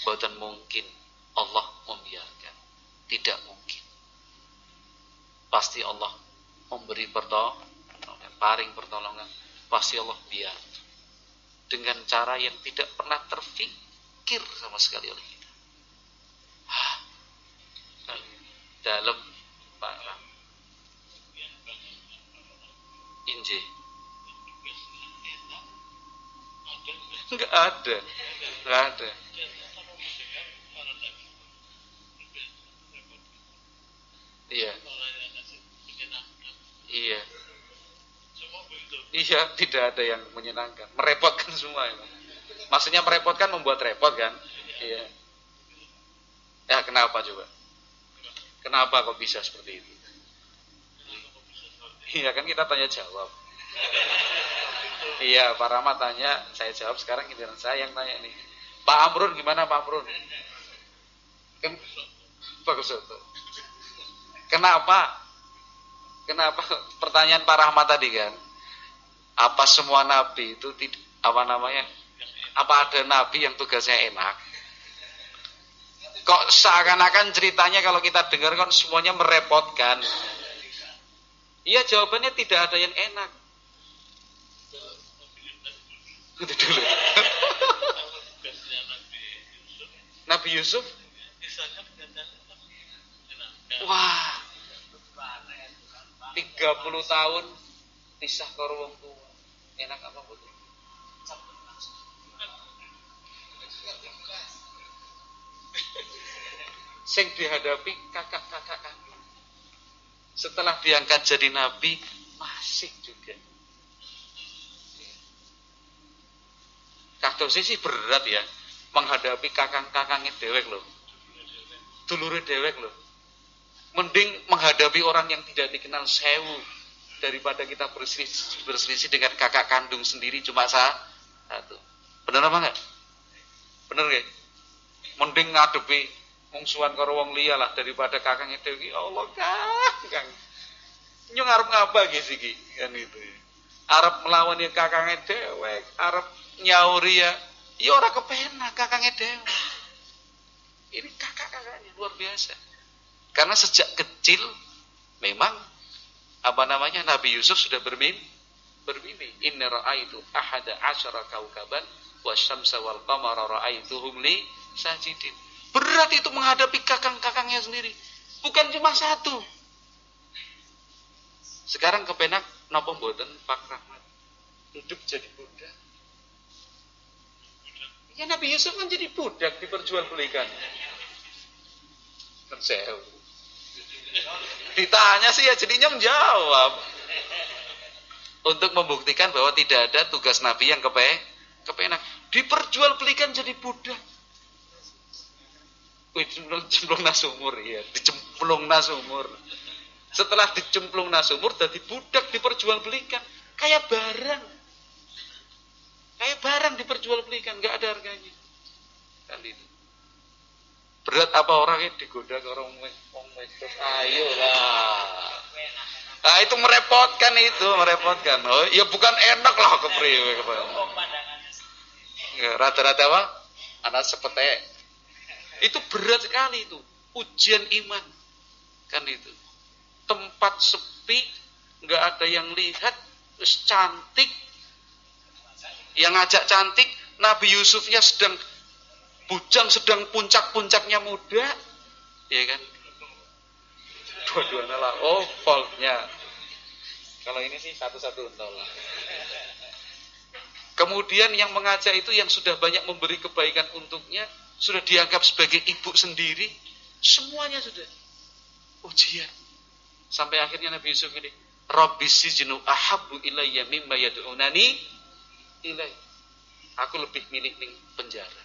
boten mungkin Allah membiarkan. Tidak mungkin. Pasti Allah memberi pertolongan, paring pertolongan. Pasti Allah biar. Dengan cara yang tidak pernah terfikir sama sekali oleh kita. Dalam parah. Inje. Enggak ada. Iya. Iya, tidak ada yang menyenangkan. Merepotkan semua itu. Maksudnya merepotkan membuat repot kan? Iya. Ya, kenapa coba? Kenapa kok bisa seperti itu? Iya kan kita tanya jawab. Iya, Pak Rahmat tanya, saya jawab. Sekarang giliran saya yang tanya nih. Pak Amrun gimana Pak Amrun? Bagus betul. Kenapa pertanyaan Pak Rahmat tadi kan? Apa semua nabi itu apa ada nabi yang tugasnya enak? Kok seakan-akan ceritanya kalau kita dengar kan semuanya merepotkan. Iya, jawabannya tidak ada yang enak. Itu dulu. Nabi Yusuf. Wah. 30 tahun pisah karo wong tua. Enak apa betul? Sing dihadapi kakak-kakak kandung. Setelah diangkat jadi nabi masih juga. Kadosé sih berat ya menghadapi kakang-kakangnya dewek loh. Dulure dewek loh. Mending menghadapi orang yang tidak dikenal sewu daripada kita berselisih dengan kakak kandung sendiri cuma satu. Benar apa enggak? Bener nggih? Mending ngadepi mungsuhan karo wong liya lah daripada kakang itu. Ya Allah, Kang. Nyung arep ngapa iki kan itu. Arep melawan yang kakangnya dewek, arep nyauri ya ora kepenak kakangnya dewek. Ini kakak-kakaknya luar biasa. Karena sejak kecil memang Nabi Yusuf sudah bermimpi. Inna ra'aitu ahada asyara kaukaban wasyamsa wal qamara ra'aituhum li sajidin. Berat itu menghadapi kakang-kakangnya sendiri. Bukan cuma satu. Sekarang kepenak napa mboten Pak Rahmat? Hidup jadi budak. Ya Nabi Yusuf kan jadi budak diperjualbelikan. Kan sewu. Ditanya sih ya jadinya menjawab. Untuk membuktikan bahwa tidak ada tugas Nabi yang kepenak. Diperjualbelikan jadi budak. Dicemplung nasumur ya, dicemplung nasumur. Setelah dicemplung nasumur jadi budak diperjualbelikan kayak barang. Kayak barang diperjualbelikan, enggak ada harganya. Kan itu. Berat apa orangnya digoda ke orang wedok. Ayolah. Nah, itu merepotkan Oh, ya bukan enak lah kepriwe. Rata-rata apa? Anak sepetek. Itu berat sekali itu. Ujian iman. Kan itu. Tempat sepi, nggak ada yang lihat, terus cantik, yang ngajak cantik, Nabi Yusufnya sedang bujang, sedang puncak-puncaknya muda, ya kan? Dua-duanya lah, faultnya. Kalau ini sih 1-1 nol. Kemudian yang mengajak itu yang sudah banyak memberi kebaikan untuknya, sudah dianggap sebagai ibu sendiri, semuanya sudah ujian. Sampai akhirnya Nabi Yusuf ini, Rabbis sijnu ahabbu ilayya mimma yad'unani ilai. Aku lebih milih ning penjara.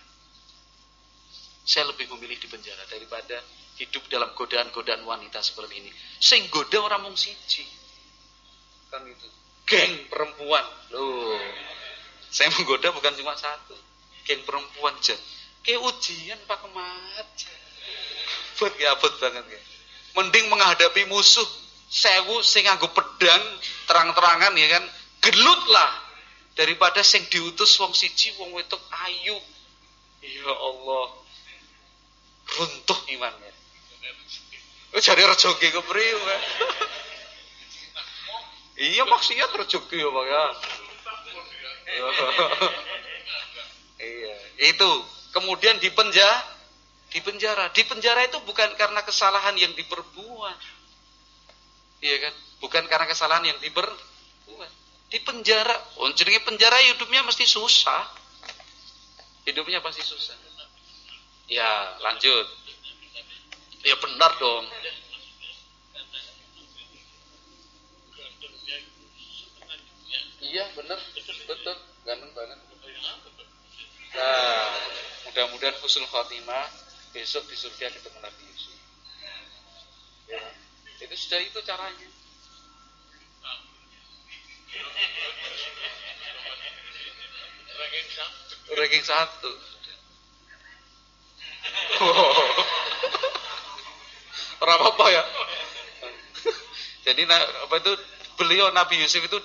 Saya lebih memilih di penjara daripada hidup dalam godaan-godaan wanita seperti ini. Sing goda orang mung siji. Kan itu. Geng perempuan. Loh. Saya menggoda bukan cuma satu. Geng perempuan jan. Kayak ujian Pak Kemat. Buat abot banget ya. Mending menghadapi musuh 1000 sing nganggo pedang terang-terangan ya kan, gelut lah daripada sing diutus wong siji wong wedok ayu. Ya Allah, runtuh imannya. Jare rejoki kepriwe? Iya maksudnya rejoki ya Pak ya. Iya, itu. Kemudian di penjara. Di penjara itu bukan karena kesalahan yang diperbuat. Iya kan? Bukan karena kesalahan yang diperbuat. Di penjara, jenenge penjara hidupnya mesti susah. Hidupnya pasti susah. Ya, lanjut. Ya benar dong. Iya, benar. Betul. Ganteng banget. Nah, mudah-mudahan husnul khotimah. Besok di surga ketemu Nabi Yusuf. Ya, itu sudah itu caranya. Ranking 1. Ora apa ya. Jadi apa itu beliau Nabi Yusuf itu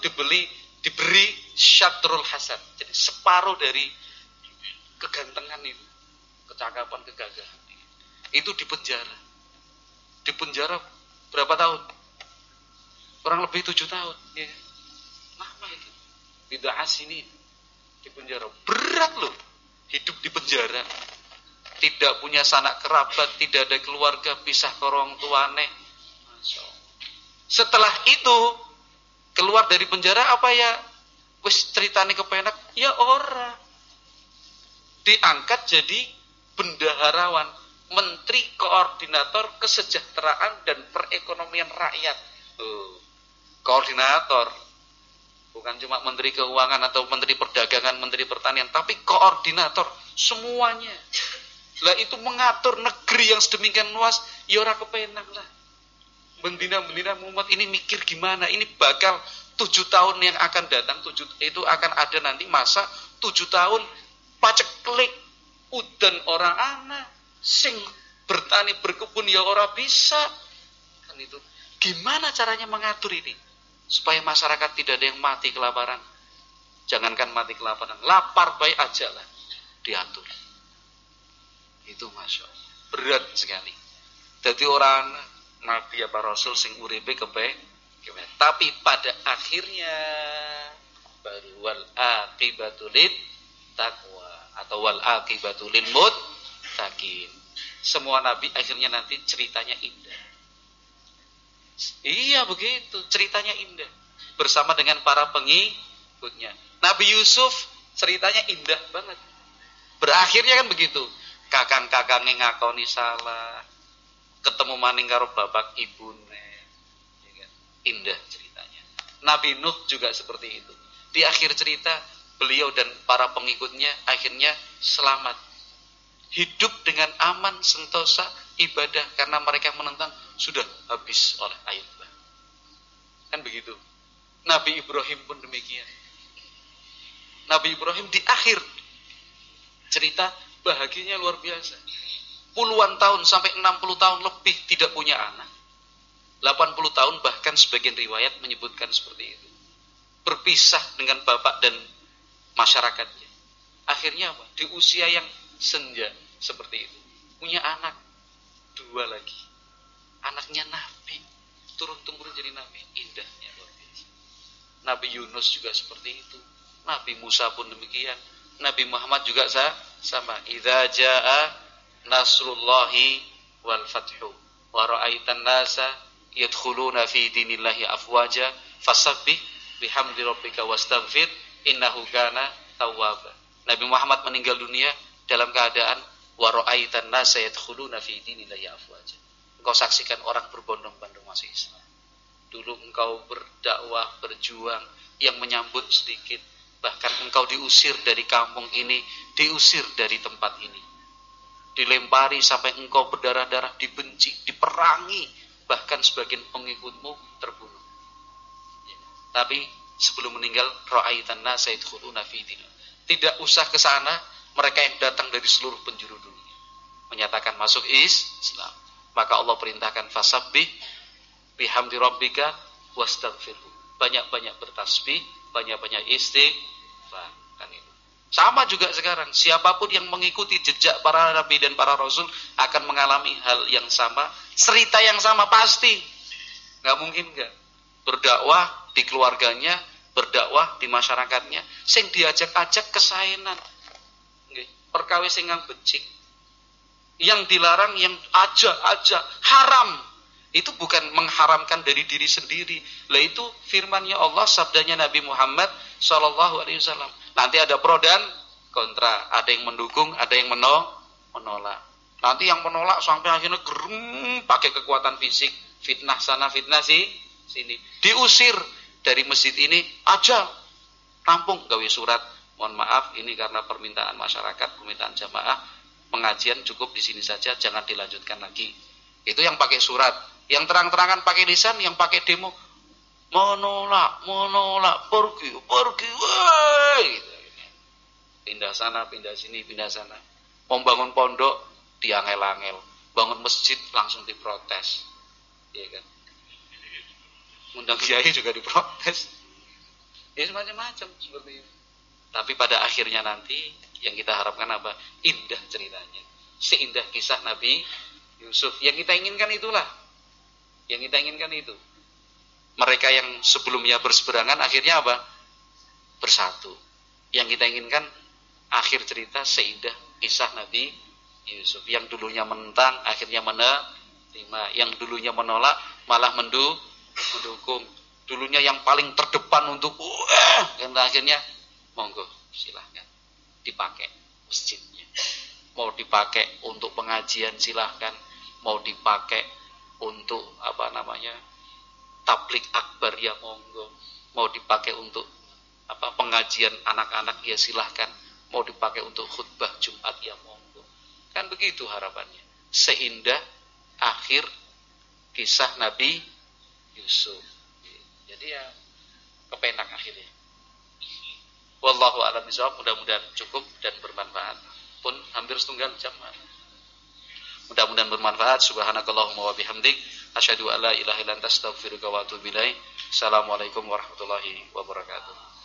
diberi syatrul hasan. Jadi separuh dari kegantengan itu, kecakapan, kegagahan. Itu di penjara. Di penjara berapa tahun? Kurang lebih 7 tahun. Ya. Lama itu. Bid'ah sini di penjara. Berat loh hidup di penjara. Tidak punya sanak kerabat, tidak ada keluarga, pisah ke orang tuane. Masya Allah. Setelah itu keluar dari penjara apa ya? Wis ceritane kepenak? Ya ora. Diangkat jadi bendaharawan, Menteri Koordinator Kesejahteraan dan Perekonomian Rakyat. Koordinator. Bukan cuma Menteri Keuangan atau Menteri Perdagangan, Menteri Pertanian, tapi koordinator semuanya. Lah itu mengatur negeri yang sedemikian luas, ya ora kepenak lah. Bendina-bendina Muhammad ini mikir gimana? Ini bakal 7 tahun yang akan datang, itu akan ada nanti masa 7 tahun paceklik Udan orang anak, sing bertani berkebun ya ora bisa. Kan itu. Gimana caranya mengatur ini supaya masyarakat tidak ada yang mati kelaparan? Jangankan mati kelaparan, lapar baik aja lah diatur. Itu Masya Allah, berat sekali. Jadi orang Nabi apa Rasul sing uripe tapi pada akhirnya baru wal aqibatul taqwa atau wal aqibatul muttaqin. Semua nabi akhirnya nanti ceritanya indah. Iya begitu, ceritanya indah bersama dengan para pengikutnya. Nabi Yusuf ceritanya indah banget. Berakhirnya kan begitu. Kakang-kakangnya ngakoni salah, ketemu maning karo bapak ibune. Ya kan? Indah ceritanya. Nabi Nuh juga seperti itu. Di akhir cerita beliau dan para pengikutnya akhirnya selamat. Hidup dengan aman, sentosa, ibadah karena mereka menentang sudah habis oleh air bah. Kan begitu. Nabi Ibrahim pun demikian. Nabi Ibrahim di akhir cerita bahagianya luar biasa. Puluhan tahun sampai 60 tahun lebih tidak punya anak. 80 tahun bahkan sebagian riwayat menyebutkan seperti itu. Berpisah dengan bapak dan masyarakatnya. Akhirnya apa? Di usia yang senja seperti itu. Punya anak 2 lagi. Anaknya Nabi. Turun-temurun jadi Nabi. Indahnya luar biasa. Nabi Yunus juga seperti itu. Nabi Musa pun demikian. Nabi Muhammad juga sama. Idza jaa nasrullahi wal fathu wa ra'aitan nasa yadkhuluna fi dinillahi afwaja fasabbih bihamdi rabbika wastaghfir innahu kana tawwaba. Nabi Muhammad meninggal dunia dalam keadaan wa ra'aitan nasa yadkhuluna fi dinillahi afwaja. Engkau saksikan orang berbondong-bondong masuk Islam. Dulu engkau berdakwah, berjuang, yang menyambut sedikit. Bahkan engkau diusir dari kampung ini, diusir dari tempat ini. Dilempari sampai engkau berdarah-darah, dibenci, diperangi. Bahkan sebagian pengikutmu terbunuh. Ya. Tapi sebelum meninggal, ra'aitan nasa yadkhuluna fi dinillah. Tidak usah ke sana, mereka yang datang dari seluruh penjuru dunia menyatakan masuk Islam. Maka Allah perintahkan fasabbih bihamdi rabbika wastaghfirhu. Banyak-banyak bertasbih, banyak-banyak istighfar. Kan itu. Sama juga sekarang, siapapun yang mengikuti jejak para nabi dan para rasul akan mengalami hal yang sama, cerita yang sama pasti. Enggak mungkin enggak. Berdakwah di keluarganya, berdakwah di masyarakatnya, sing diajak-ajak kesaenan. Nggih, perkawis sing becik. Yang dilarang yang aja haram. Itu bukan mengharamkan dari diri sendiri. Lah itu firman-Nya Allah, sabdanya Nabi Muhammad sallallahu alaihi wasallam. Nanti ada pro dan kontra, ada yang mendukung, ada yang menolak. Nanti yang menolak sampai akhirnya gerung pakai kekuatan fisik, fitnah sana, fitnah sini. Diusir dari masjid ini aja. Rampung gawe surat. Mohon maaf, ini karena permintaan masyarakat, permintaan jamaah. Pengajian cukup di sini saja, jangan dilanjutkan lagi. Itu yang pakai surat. Yang terang-terangan pakai lisan, yang pakai demo menolak, pergi, woi. Pindah sana, pindah sini, pindah sana. Membangun pondok diangel-angel, bangun masjid langsung diprotes. Iya kan? Undang kiai juga diprotes. Ya semacam-macam seperti itu. Tapi pada akhirnya nanti yang kita harapkan apa? Indah ceritanya. Seindah kisah Nabi Yusuf. Yang kita inginkan itulah. Yang kita inginkan itu. Mereka yang sebelumnya berseberangan akhirnya apa? Bersatu. Yang kita inginkan akhir cerita seindah kisah Nabi Yusuf. Yang dulunya menentang akhirnya menerima. Yang dulunya menolak malah mendukung. Dulunya yang paling terdepan untuk yang akhirnya monggo silahkan dipakai masjidnya, mau dipakai untuk pengajian silahkan, mau dipakai untuk tablik akbar ya monggo, mau dipakai untuk pengajian anak-anak ya silahkan, mau dipakai untuk khutbah Jumat ya monggo. Kan begitu harapannya, seindah akhir kisah Nabi Yusuf. Jadi ya kepenak akhirnya. Wallahu a'lam bishawab, mudah-mudahan cukup dan bermanfaat. pun hampir setunggal jam. Mudah-mudahan bermanfaat. Subhanakallahumma wa bihamdik asyhadu an la ilaha illa anta astaghfiruka wa atubu ilaik. Assalamualaikum warahmatullahi wabarakatuh.